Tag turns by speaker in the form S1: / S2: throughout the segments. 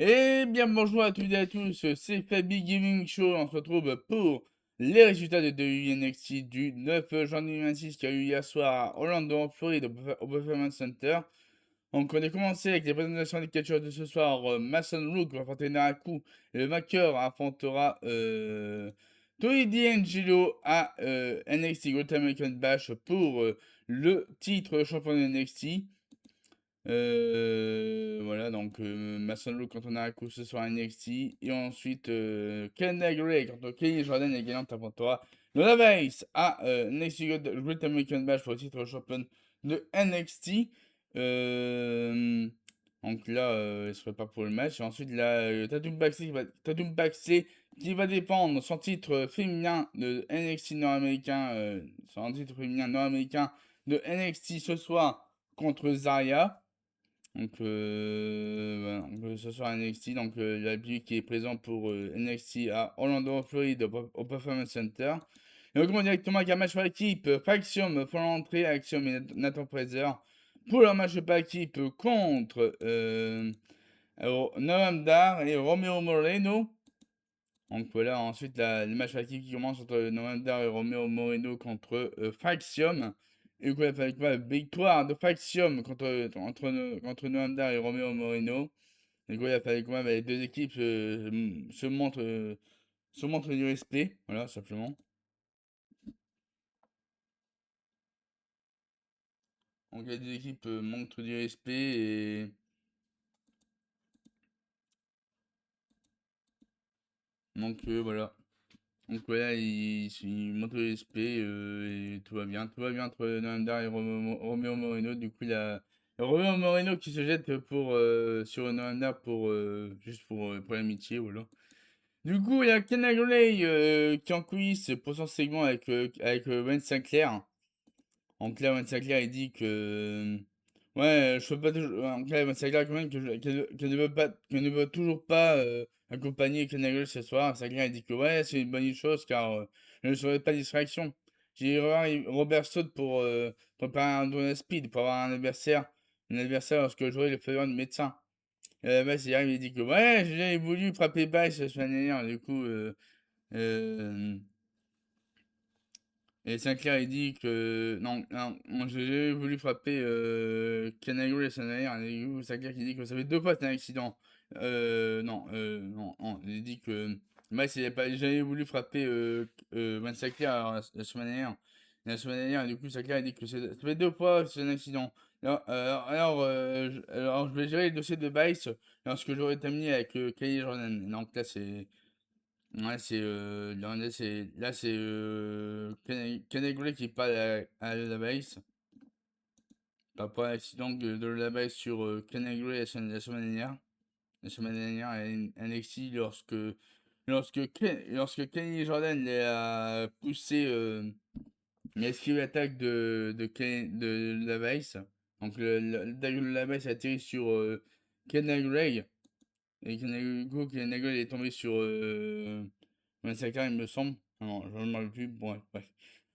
S1: Eh bien, bonjour à toutes et à tous, c'est Fabi Gaming Show. On se retrouve pour les résultats de NXT du 9 juin 2026 qui a eu hier soir à Orlando, en Floride, au Performance Center. Donc, on a commencé avec les présentations des catcheurs de ce soir. Mason Rook va affronter Naraku et le vainqueur affrontera Tony D'Angelo à NXT Great American Bash pour le titre de champion de NXT. Voilà, donc Mason Rook contre Naraku ce soir à NXT. Et ensuite, Ken Gray contre Kenny Jordan et gagnant affrontera Lola Vice à NXT Great American Bash pour le titre de champion de NXT. Euh, donc là, il ne serait pas pour le match. Et ensuite, là, Tatum Paxley qui va défendre son titre féminin de NXT nord-américain, son titre féminin nord-américain de NXT ce soir contre Zarya. Donc, voilà, donc, ce soir à NXT, donc la public qui est présent pour NXT à Orlando, Floride, au Performance Center. Et on commence directement avec un match par équipe. Faxium pour l'entrée, Axiom et Nathan Fraser pour leur match par équipe contre Noam Dar et Romeo Moreno. Donc voilà, ensuite le match par équipe qui commence entre Noam Dar et Romeo Moreno contre Faxium. Et du coup, la victoire de Faxium contre Noam Dar et Romeo Moreno. Et du coup, il a fallu quand même les deux équipes se montrent du respect. Voilà, simplement. Donc les deux équipes montrent du respect et donc voilà. Donc voilà, il montre du respect et tout va bien. Tout va bien entre Noamdar et Romeo Moreno. Du coup, il y a Romeo Moreno qui se jette sur Noamdar juste pour l'amitié. Voilà. Du coup, il y a Ken Gray qui est en coulisses pour son segment avec Wayne Sinclair. Donc là, Wayne Sinclair, il dit que ouais, je peux pas toujours. Donc là, Wayne Sinclair, quand même, qu'elle ne veut toujours pas accompagner Ken Gray ce soir. Sinclair, il dit que ouais, c'est une bonne chose car je ne serai pas distraction. J'ai revoir Robert Saud pour préparer un don speed pour avoir un adversaire lorsque j'aurai le faveur du médecin. Bah, c'est il dit que ouais, j'ai voulu frapper Bash la semaine dernière. Du coup, euh, et Sinclair, il dit que. Non, non, moi j'ai voulu frapper Canagro la semaine dernière. Et du coup, Sinclair qui dit que ça fait deux fois que c'est un accident. Non, non, non. Il dit que. Max, il n'a pas jamais voulu frapper Van Sinclair la semaine dernière. La semaine dernière, et du coup, Sinclair, il dit que ça fait deux fois que c'est un accident. Alors, je vais gérer le dossier de Bice lorsque j'aurai terminé avec Kylie Jordan. Donc là, c'est. Ouais, là, c'est Kenny Gray qui parle à la base. Par rapport à l'accident de la base sur Kenny Gray la semaine dernière. La semaine dernière à NXT lorsque Kenny Jordan a poussé, il a esquivé l'attaque de la base. Donc l'attaque de la base a atterri sur Kenny Gray. Et Kenny Gray est tombé sur Massacre, il me semble. Non, je ne me rappelle plus. Bon, ouais, bref.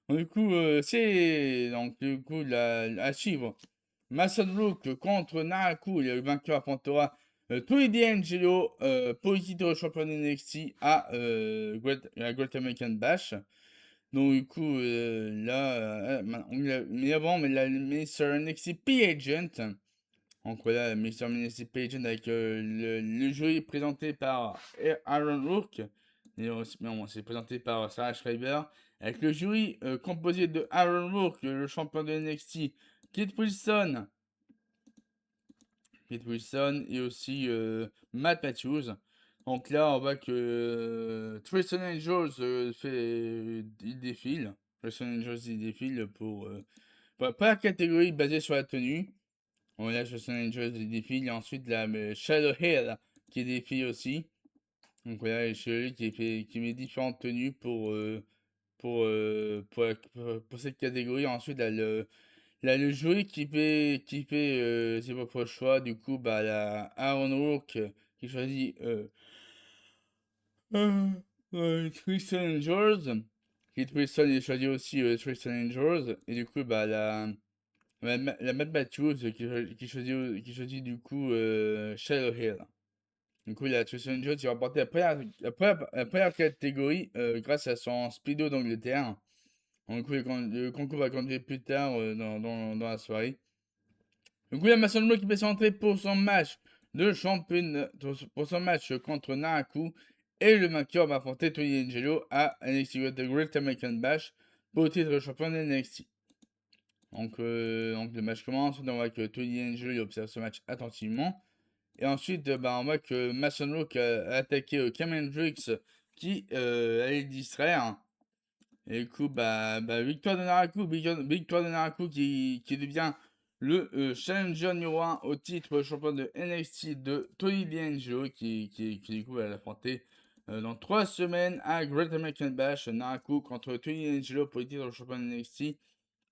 S1: Donc, du coup, c'est donc du coup à suivre. Mason Rook contre Naraku, le vainqueur affrontera Tony D'Angelo pour le titre de champion NXT à Great American Bash. Donc du coup, mais avant, mais sur NXT P-Agent. Donc voilà, Mr. Municipal Agent avec le jury présenté par Aaron Rourke. Et aussi, non, c'est présenté par Sarah Schreiber. Avec le jury composé de Aaron Rourke, le champion de NXT, Kit Wilson et aussi Matt Matthews. Donc là, on voit que Tristan Angels il défile. Tristan Angels il défile pour la catégorie basée sur la tenue. On a Tristan Angels qui défile et ensuite la Shadow Hill qui défile aussi. Donc voilà, et Shadow Hill qui met différentes tenues pour cette catégorie. Ensuite, là, le jury qui fait ses propres choix. Du coup, bah, la Aaron Rourke qui choisit euh, Tristan Angels. Kit Wilson il choisit aussi Tristan Angels. Et du coup, bah, la Matt Matthews qui choisit du coup Shadow Hill. Du coup, la Tristan Jones, il va remporter la première catégorie grâce à son speedo d'Angleterre. Du coup, le concours va continuer plus tard dans la soirée. Du coup, il y a Mason Blow qui peut s'entrer pour son match de championne, pour son match contre Naraku. Et le vainqueur va affronter Tony Angelo à NXT The Great American Bash pour le titre de champion de NXT. Donc le match commence. On voit que Tony Angelo observe ce match attentivement. Et ensuite, on voit que Mason Blow a attaqué Cameron Hendricks qui allait le distraire. Et du coup, victoire de Naraku, victoire de Naraku qui devient le challenger numéro 1 au titre champion de NXT de Tony D'Angelo qui du coup va l'affronter dans 3 semaines à Great American Bash. Naraku contre Tony D'Angelo pour le titre de champion de NXT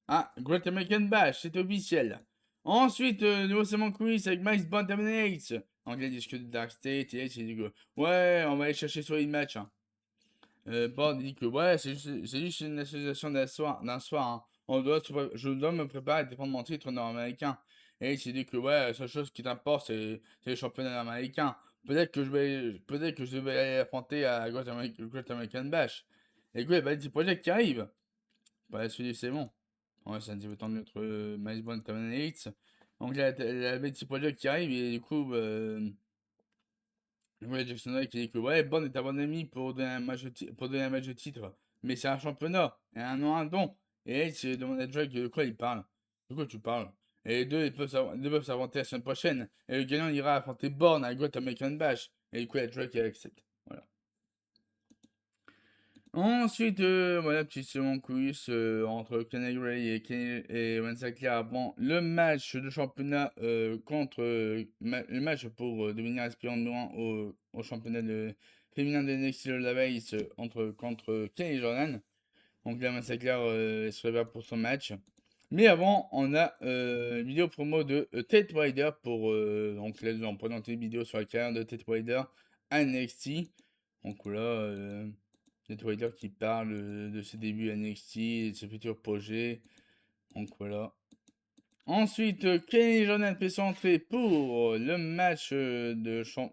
S1: à Great American Bash, c'est officiel. Ensuite, nouveau segment quiz avec Max Bantamanates. Anglais discute de Dark State et il dit que ouais, on va aller chercher sur les matchs. Bord dit que ouais, c'est juste une association d'un soir. Hein. Je dois me préparer à défendre mon titre nord-américain. Et il s'est dit que ouais, la seule chose qui t'importe, c'est le championnat américain. Peut-être que je vais aller affronter à Great American Bash. Et puis, il y a Vanity Project qui arrive. Bah, celui c'est bon. Ouais, c'est un petit peu tendu notre Miles Bond Terminates. Donc, la Vanity Project qui arrive, et du coup, ouais, Jackson Wright qui dit que ouais, Bond est un bon ami pour donner pour donner un match de titre. Mais c'est un championnat et un nom un don. Et elle se demande à Drake de quoi il parle. De quoi tu parles? Et les deux, ils peuvent s'inventer la semaine prochaine. Et le gagnant ira affronter Born à Great American Bash. Et du coup, la Drake elle accepte. Voilà. Ensuite, voilà, petit second quiz entre Kenny Gray et Wensa Claire avant le match de championnat contre le match pour devenir aspirant numéro 1 au championnat féminin de NXT la Base contre Kenny Jordan. Donc là, Wensa Claire se prépare pour son match. Mais avant, on a une vidéo promo de Tate Wider pour. Donc là, on présente une vidéo sur la carrière de Tate Wider à NXT. Donc là. Netwider qui parle de ses débuts à NXT et de ses futurs projets. Donc voilà. Ensuite, Kenny Jordan fait son entrée pour le match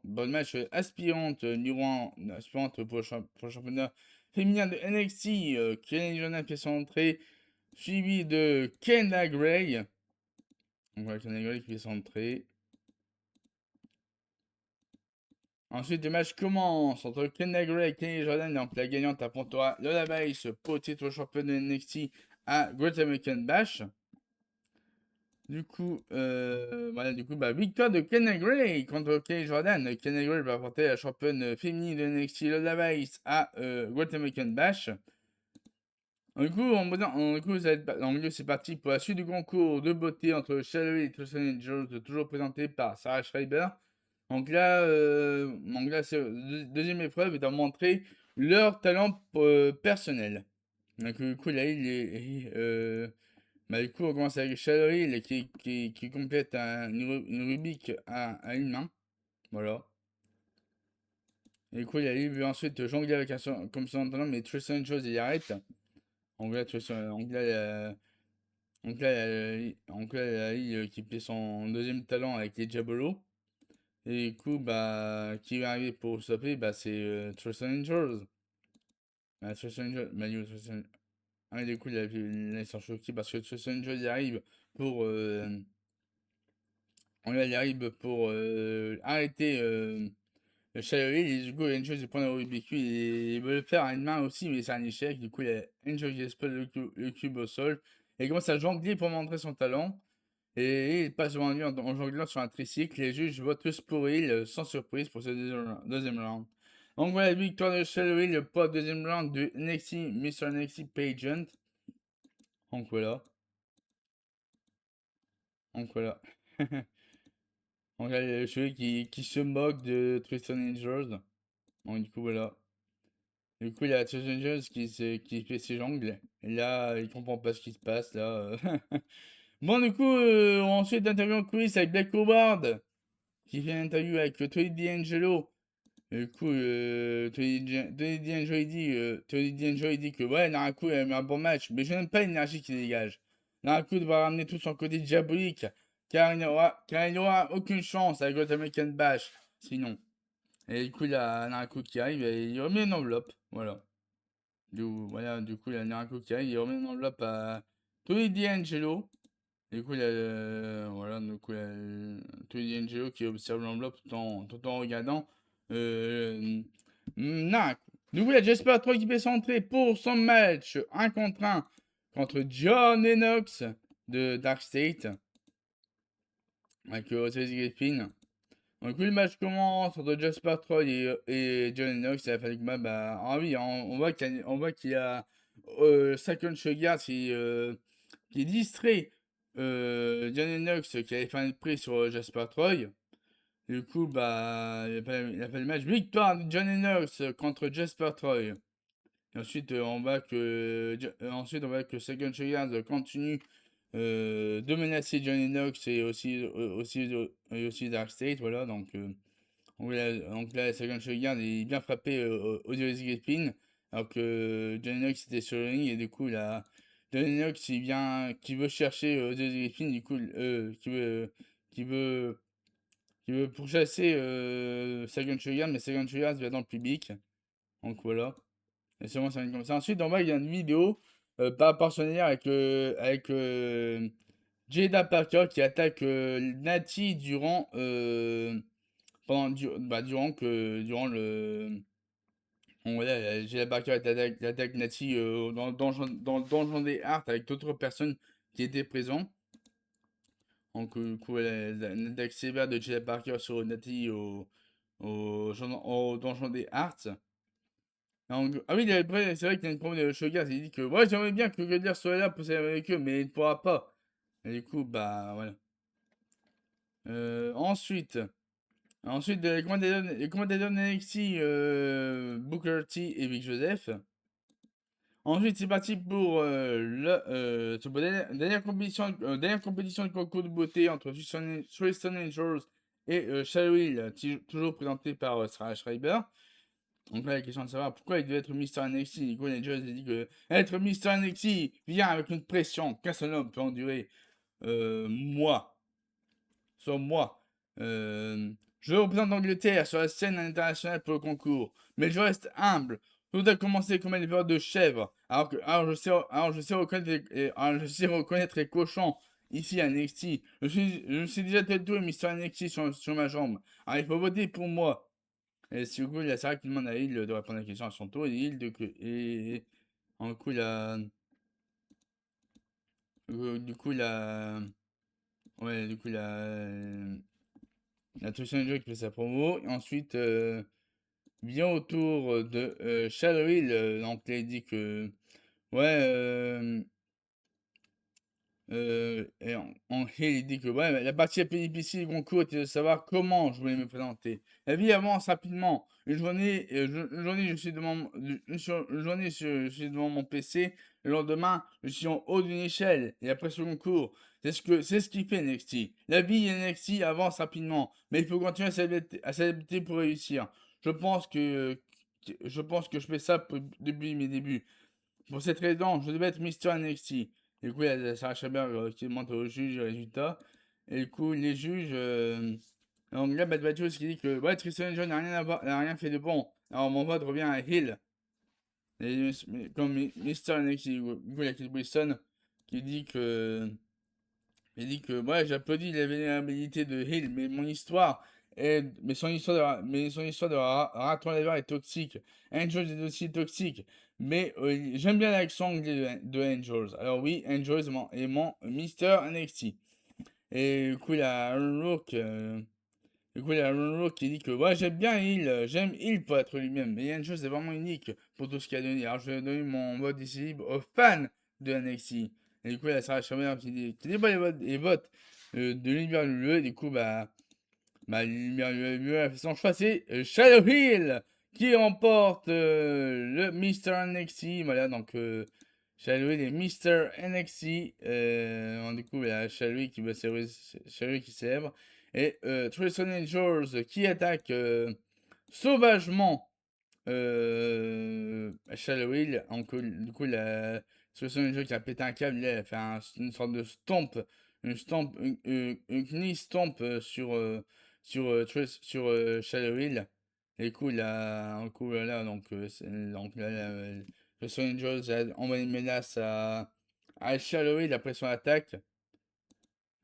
S1: match aspirante numéro 1, aspirante pour le championnat féminin de NXT. Kenny Jordan fait son entrée, suivi de Kenna Gray. Donc voilà, Kenna Gray qui fait son entrée. Ensuite, le match commence entre Kenna Gray et Kenny Jordan. Donc, la gagnante affrontera Lola Vice pour le titre champion de NXT à Great American Bash. Du coup, victoire de Kenna Gray contre Kenny Jordan. Kenna Gray va affronter la championne féminine de NXT Lola Vice à Great American Bash. Du coup, c'est parti pour la suite du concours de beauté entre Shallow et Tristan Jones, toujours présenté par Sarah Schreiber. Donc là, c'est deuxième épreuve et de montrer leur talent personnel. Donc du coup, là, du coup, on commence avec Shadow Hill qui complète une Rubik à une main. Voilà. Et du coup, il veut ensuite jongler avec comme son talent, mais Tristan Jones, il arrête. Donc là, qui fait son deuxième talent avec les Diabolo. Et du coup, qui va arriver pour stopper, c'est Tristan Angels. Tristan Angels, Ah, du coup, il s'en choqué parce que Tristan Angels il arrive pour. Il arrive pour arrêter le Shadow Hill. Et du coup, Angels il prend le Rubik's et il veut le faire à une main aussi, mais c'est un échec. Du coup, il y a Angels qui explose le cube au sol. Et il commence à jongler pour montrer son talent. Et il passe devant lui en jonglant sur un tricycle. Les juges votent tous pour il, sans surprise pour ce deuxième round. Donc voilà, victoire de Shelby, le pas deuxième round de NXT, Mr. NXT Pageant. Donc voilà. Donc voilà. Donc là, celui qui se moque de Tristan Angels. Donc du coup voilà. Du coup il y a Tristan Angels qui fait ses jongles. Et là, il comprend pas ce qui se passe là. Bon du coup, ensuite interview en quiz avec Black Howard. Qui fait une interview avec Tony D'Angelo. Du coup, Tony D'Angelo il dit que ouais, Naraku a eu un bon match, mais je n'aime pas l'énergie qu'il dégage. Naraku devra ramener tout son côté diabolique, car il n'aura aucune chance avec Great American Bash. Sinon. Et du coup, il y a Naruto qui arrive et il remet une enveloppe. Voilà. Du coup, il y a Naruto qui arrive, il remet une enveloppe à Tony D'Angelo. Du coup, il y a, voilà, du coup, il y a Tony D'Angelo qui observe l'enveloppe tout en regardant Naruto. Du coup, il y a Jasper 3 qui fait s'entrer pour son match 1 contre 1 contre John Lennox de Dark State avec Osiris Griffin. Donc oui, le match commence entre Jasper Troy et John Lennox à la fin du combat. Bah, ah oui, on voit qu'il y a Second Sugar qui distrait John Lennox qui avait fait un prix sur Jasper Troy. Du coup, bah, il a fait le match. Victoire de John Lennox contre Jasper Troy. Et ensuite, on voit que Second Sugar continue de menacer John Lennox et aussi Dark State. Voilà, donc là, Second Shogun est bien frappé aux Griffin, alors que John Lennox était sur le ring, et du coup, là, John Lennox, qui veut chercher Griffin, du coup, qui veut pourchasser Second Shogun, mais Second Shogun se va dans le public. Donc voilà. Et seulement ça vient comme ça. Ensuite, on voit qu'il y a une vidéo par partenaire avec Jada Parker qui attaque Natty durant le. Bon, voilà, Jada Parker attaque Natty dans le donjon des Hearts avec d'autres personnes qui étaient présentes. Donc, du coup, une attaque sévère de Jada Parker sur Natty au donjon des Hearts. Donc, ah oui, c'est vrai qu'il y a une promo de Shogun, il dit que ouais, j'aimerais bien que Godler soit là pour s'aimer avec eux, mais il ne pourra pas. Et du coup, bah voilà. Ensuite. Les commentateurs de NXT, Booker T et Vic Joseph. Ensuite, c'est parti pour dernière compétition de concours de beauté entre Tristan Angels et Shayna, toujours présenté par Sarah Schreiber. Donc là, la question de savoir pourquoi il devait être Mister NXT. Nico Angels a dit que être Mister NXT vient avec une pression qu'un seul homme peut endurer. Moi. Sur moi. Je représente l'Angleterre sur la scène internationale pour le concours, mais je reste humble. Tout a commencé comme un éleveur de chèvres, alors je sais reconnaître les cochons ici à NXT. Je suis déjà tatoué Mister NXT sur ma jambe. Alors il faut voter pour moi. Et si du coup, il y a Sarah qui demande à Hill de répondre à la question à son tour, et Hill en coup, il a, du coup, il a, ouais, du coup, il a Tristan Joe qui fait sa promo. Et ensuite, vient autour de Shadow Hill, donc il dit que, ouais, et en Hill, il dit que ouais, la partie la plus difficile du concours était de savoir comment je voulais me présenter. La vie avance rapidement. Une journée, je suis devant mon PC. Le lendemain, je suis en haut d'une échelle. Et après ce concours, c'est ce qui fait NXT. La vie NXT avance rapidement, mais il faut continuer à s'adapter pour réussir. Je pense que je fais ça depuis mes débuts. Pour cette raison, je devais être Mister NXT. Du coup, il y a Sarah Schreiber qui demande aux juges les résultats. Et du coup, les juges. Donc là, Bad Batch qui dit que ouais, Tristan John n'a rien fait de bon. Alors mon vote revient à Hill. Comme Mister NXT. Du coup, il y a Chris Wilson qui dit que. Il dit que ouais, j'applaudis la vénérabilité de Hill, mais son histoire de Rat Lever est toxique. Angels est aussi toxique. Mais j'aime bien l'accent anglais de Angels. Alors oui, Angels est mon Mister NXT. Et du coup, il y a Aaron Rourke qui dit que ouais, j'aime Hill pour être lui-même. Mais Angels est vraiment unique pour tout ce qu'il a donné. Alors je vais donner mon vote décisif aux fans de NXT. Et du coup, il y a Sarah Schreiber qui dit pas les votes de l'univers WWE. Du coup, l'univers WWE a fait son choix. C'est Shadow Hill qui remporte le Mister NXT. Voilà, donc Shadow Hill et Mister NXT. Du coup, il y a Shadow Hill qui célèbre. Et Tristan Angels qui attaque sauvagement Shadow Hill. Du coup, Tristan Angels qui a pété un câble, il a fait une sorte de stomp, une knee stomp sur Shadow Hill. Et du coup, là, donc là, le Los Angeles a envoyé une menace à Shallowy, la pression attaque.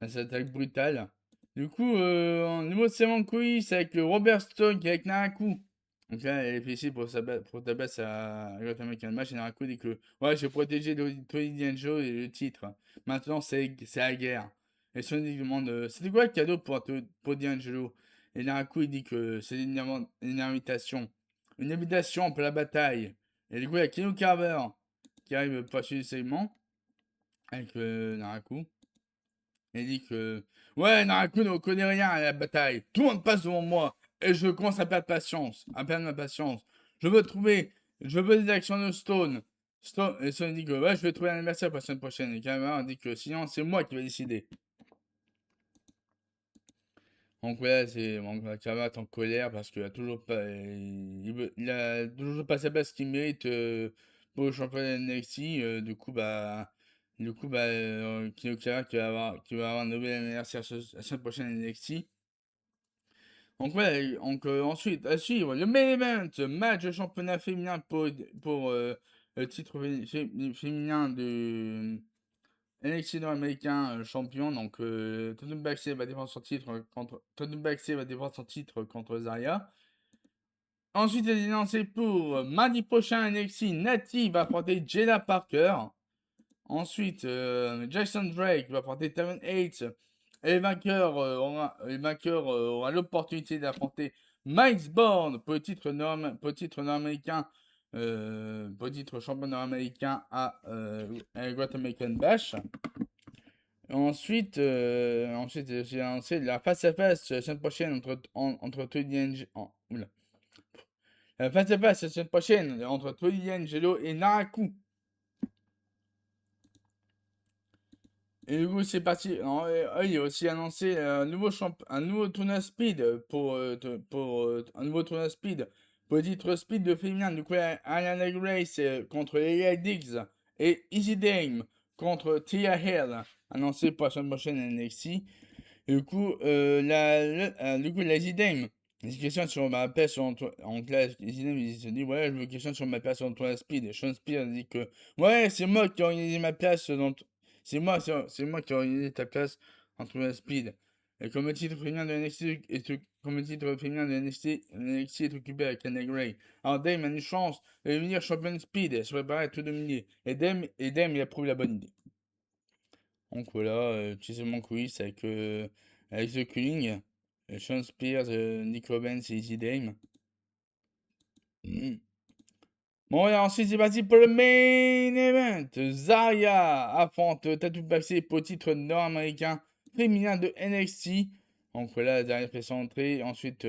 S1: Cette attaque brutale. Du coup, en nouveau segment de quiz avec Robert Stone qui est avec Naraku. Donc là, elle est ici pour ta base à Great American Match. Et Naraku dit que ouais, j'ai protégé Tony D'Angelo et le titre. Maintenant, c'est la guerre. Et Stone lui demande c'était quoi le cadeau pour D'Angelo? Et Naraku il dit que c'est une invitation. Une invitation pour la bataille. Et du coup, il y a Kino Carver qui arrive pour acheter le segment avec Naraku. Il dit que ouais, Naraku ne connaît rien à la bataille. Tout le monde passe devant moi. Et je commence à perdre patience. À perdre ma patience. Je veux trouver. Je veux des actions de Stone. Et Stone dit que ouais, je vais trouver un adversaire pour la semaine prochaine. Et Kamara dit que sinon, c'est moi qui vais décider. Donc ouais, c'est Kamara est en colère parce qu'il a toujours pas. Il a toujours pas sa place qu'il mérite pour le championnat de NXT. Kino Kamara qui va avoir un nouvel anniversaire la semaine prochaine à NXT. Donc ouais, ensuite, à suivre, le main event, match de championnat féminin pour le titre féminin de NXT nord-américain champion. Donc Tatum Baxley va défendre son titre contre Zarya. Ensuite, il est lancé pour mardi prochain NXT, Nati va affronter Jada Parker. Ensuite, Jason Drake va affronter Taven Hates. Et le vainqueur aura l'opportunité d'affronter Miles Bourne pour le titre nord-américain, pour le titre champion nord-américain à Great American Bash. Ensuite, j'ai annoncé la face-à-face la semaine prochaine entre Tony D'Angelo. La face-à-face la semaine prochaine entre Tony D'Angelo et Naraku. Et du coup, c'est parti. Il a aussi annoncé un nouveau tournoi speed un nouveau tournoi speed pour le titre speed de féminin. Du coup, Ariana Grace contre Leia Diggs et Easy Dame contre Tia Hill, annoncé pour la semaine prochaine à NXT. Et du coup, la Easy Dame, il se questionne sur ma place en classe. Easy Dame, il se dit, ouais, je me questionne sur ma place sur le tournoi speed. Et Sean Spears dit que, ouais, c'est moi qui ai organisé ma place c'est moi qui ai organisé ta place entre la speed. Et comme le titre féminin de NXT est occupé avec Anna Gray. Alors Dame a une chance de devenir championne speed et se préparer à tout dominer. Dame, il a prouvé la bonne idée. Donc voilà, petit segment quiz avec The Culling, Sean Spears, Nick Robbins et Easy Dame. Bon, et ensuite, c'est parti pour le main event. Zarya affronte Tattoo Baxley pour le titre nord-américain féminin de NXT. Donc voilà, Zarya fait son entrée. Ensuite,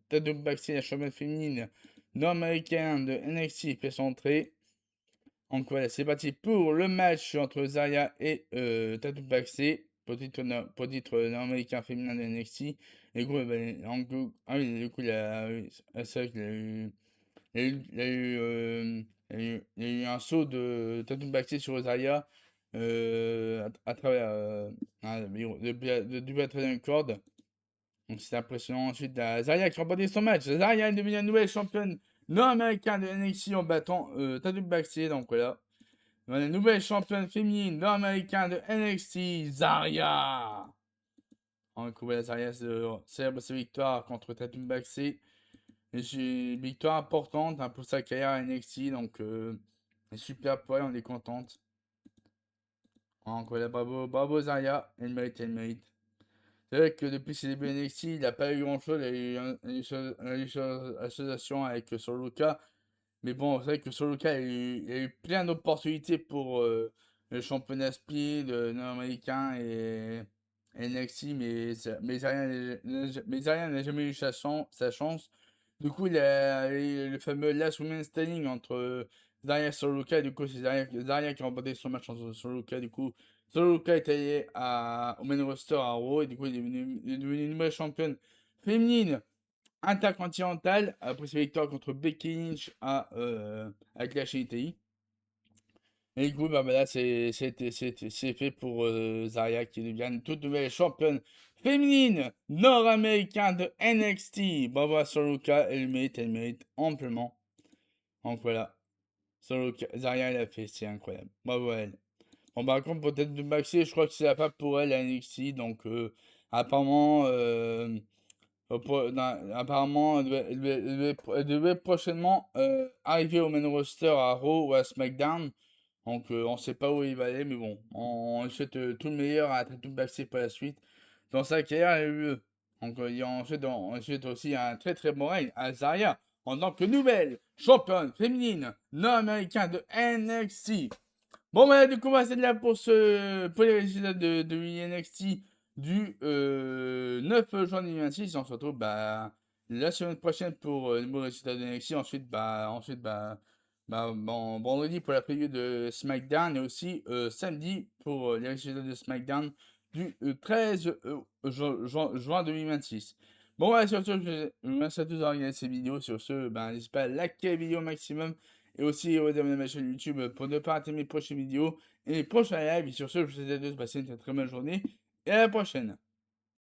S1: Tattoo Baxley, la championne féminine nord-américaine de NXT, fait son entrée. Donc voilà, c'est parti pour le match entre Zarya et Tattoo Baxley pour le titre nord-américain féminin de NXT. Et du coup, du coup, c'est vrai qu'il a eu. Il y a eu un saut de Tatum Baxter sur Rosaria à travers de la troisième corde. Donc c'était impressionnant. Ensuite, Zarya qui remportait son match. Zarya est devenue la nouvelle championne nord-américaine de NXT en battant Tatum Baxter. Donc voilà. La nouvelle championne féminine nord-américaine de NXT, Zarya. Donc voilà, Zarya célèbre sa victoire contre Tatum Baxter. Et j'ai une victoire importante pour sa carrière à NXT, donc super pour elle, on est contente. Donc voilà, bravo Zarya, elle mérite, elle mérite. C'est vrai que depuis ses débuts à NXT, il n'a pas eu grand chose, il a eu une association avec Solo Luka. Mais bon, c'est vrai que Solo Luka, il a eu plein d'opportunités pour le championnat speed nord-américain et NXT, mais Zarya n'a jamais eu sa chance. Du coup, il a eu le fameux Last Woman Standing entre Zarya et Solo-Luka. Du coup, c'est Zarya qui a remporté son match entre Solo-Luka. Du coup, Solo-Luka est allé au main roster à Raw. Et du coup, il est devenu une nouvelle championne féminine intercontinentale après sa victoire contre Becky Lynch à Clash ETI. Et du coup, là, c'est fait pour Zarya qui devient une toute nouvelle championne féminine nord-américain de NXT. Bravo à Soroka, elle mérite amplement. Donc voilà, Soroka, Zarya elle a fait, c'est incroyable. Bravo à elle. Bon, par contre, peut-être de Maxi, je crois que c'est la fin pour elle à NXT. Donc, apparemment, apparemment, elle devait prochainement arriver au main roster à Raw ou à SmackDown. Donc, on sait pas où il va aller, mais bon, on souhaite tout le meilleur à Tatum Baxter pour la suite. Dans sa carrière, elle a eu. Donc, on souhaite aussi un très très bon règne à Zarya en tant que nouvelle championne féminine nord-américaine de NXT. Bon, bah, du coup, c'est de là pour les résultats de NXT du 9 juin 2026. On se retrouve la semaine prochaine pour les nouveaux résultats de NXT. Ensuite, vendredi pour la preview de SmackDown et aussi samedi pour les résultats de SmackDown du 13 juin 2026. Bon, voilà, sur ce, je vous remercie à tous d'avoir regardé cette vidéo. Sur ce, n'hésitez pas à liker la vidéo au maximum et aussi vous abonner à ma chaîne YouTube pour ne pas rater mes prochaines vidéos et les prochains lives. Et sur ce, je vous souhaite à tous de passer une très bonne journée et à la prochaine.